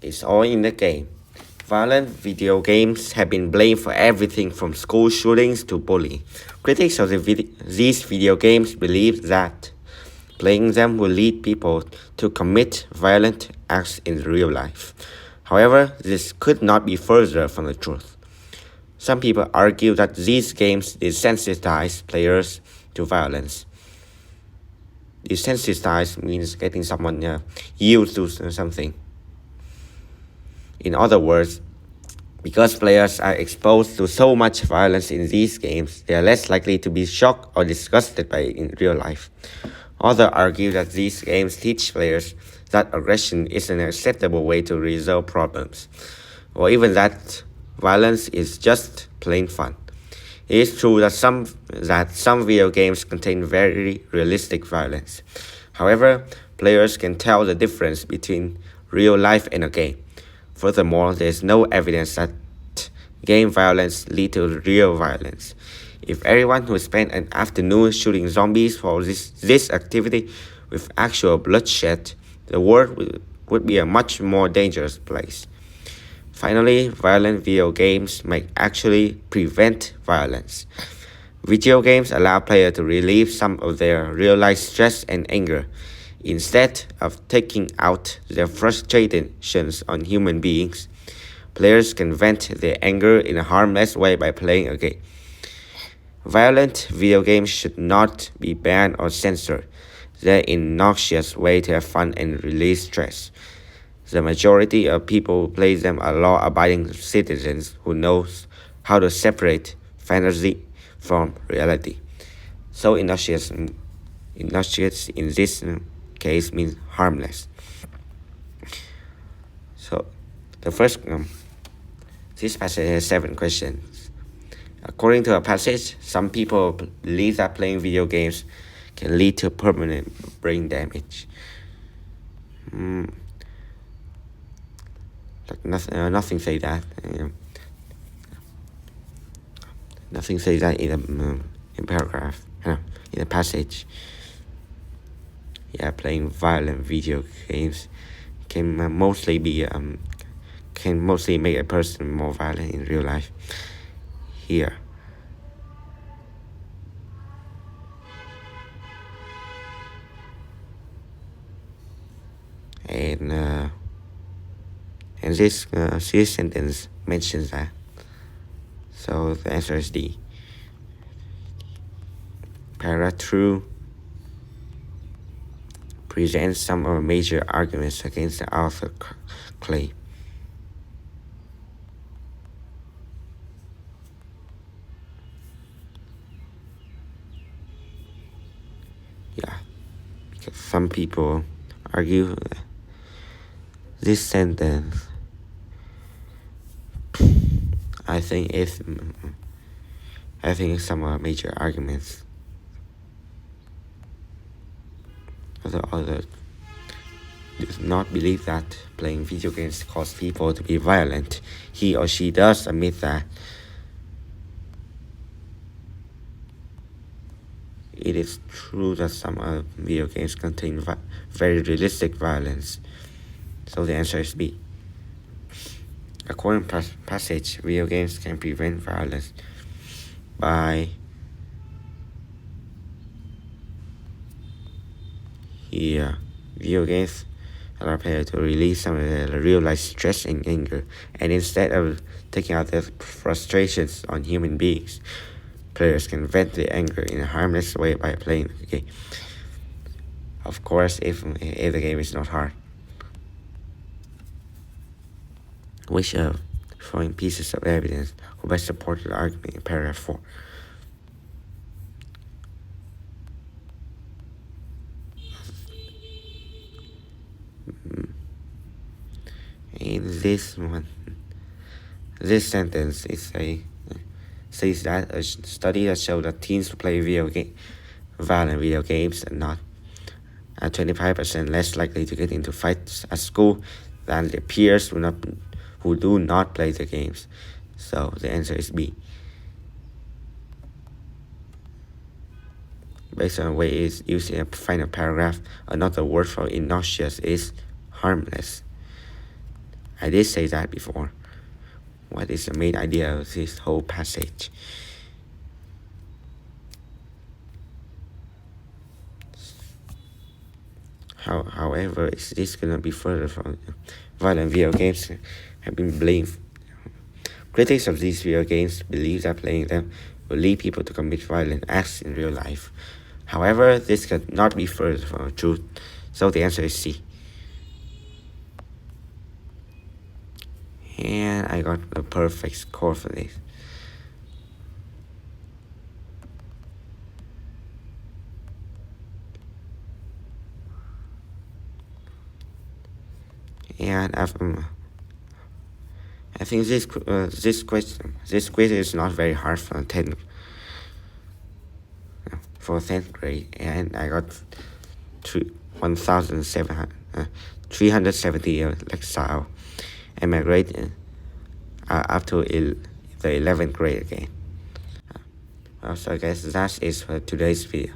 It's all in the game. Violent video games have been blamed for everything from school shootings to bullying. Critics of these video games believe that playing them will lead people to commit violent acts in real life. However, this could not be further from the truth. Some people argue that these games desensitize players to violence. Desensitize means getting someone used to something. In other words, because players are exposed to so much violence in these games, they are less likely to be shocked or disgusted by it in real life. Others argue that these games teach players that aggression is an acceptable way to resolve problems, or even that violence is just plain fun. It is true that some video games contain very realistic violence. However, players can tell the difference between real life and a game. Furthermore, there is no evidence that game violence leads to real violence. If everyone who spent an afternoon shooting zombies for this activity with actual bloodshed, the world would be a much more dangerous place. Finally, violent video games may actually prevent violence. Video games allow players to relieve some of their real-life stress and anger. Instead of taking out their frustrations on human beings, players can vent their anger in a harmless way by playing a game. Violent video games should not be banned or censored. They're a noxious way to have fun and release stress. The majority of people who play them are law-abiding citizens who knows how to separate fantasy from reality. So innocuous in this case means harmless. So the first, this passage has 7 questions. According to a passage, some people believe that playing video games can lead to permanent brain damage. Nothing say that. Nothing says that in paragraph, in a passage. Yeah, playing violent video games can mostly make a person more violent in real life. Here. And this sentence mentions that. So the answer is D. Paragraph 2 presents some of the major arguments against the author claim. Yeah, because some people argue this sentence. I think some major arguments. Others does not believe that playing video games cause people to be violent. He or she does admit that it is true that some video games contain very realistic violence. So the answer is B. According to passage, video games can prevent violence by video games allow players to release some of their real-life stress and anger, and instead of taking out their frustrations on human beings, players can vent their anger in a harmless way by playing the game. Of course, if the game is not hard. Which following pieces of evidence will best support the argument in paragraph 4. In this one, this sentence says that a study has shown that teens who play violent video games are 25% less likely to get into fights at school than their peers who do not play the games. So the answer is B. Based on the way it is used in a final paragraph, another word for innocuous is harmless. I did say that before. What is the main idea of this whole passage? However, is this gonna be further from violent video games have been blamed? Critics of these video games believe that playing them will lead people to commit violent acts in real life. However, this could not be further from the truth, so the answer is C. And I got a perfect score for this. And I think this quiz is not very hard for 10th grade, and I got 370 lexile, and my grade up to the 11th grade again. So I guess that is for today's video.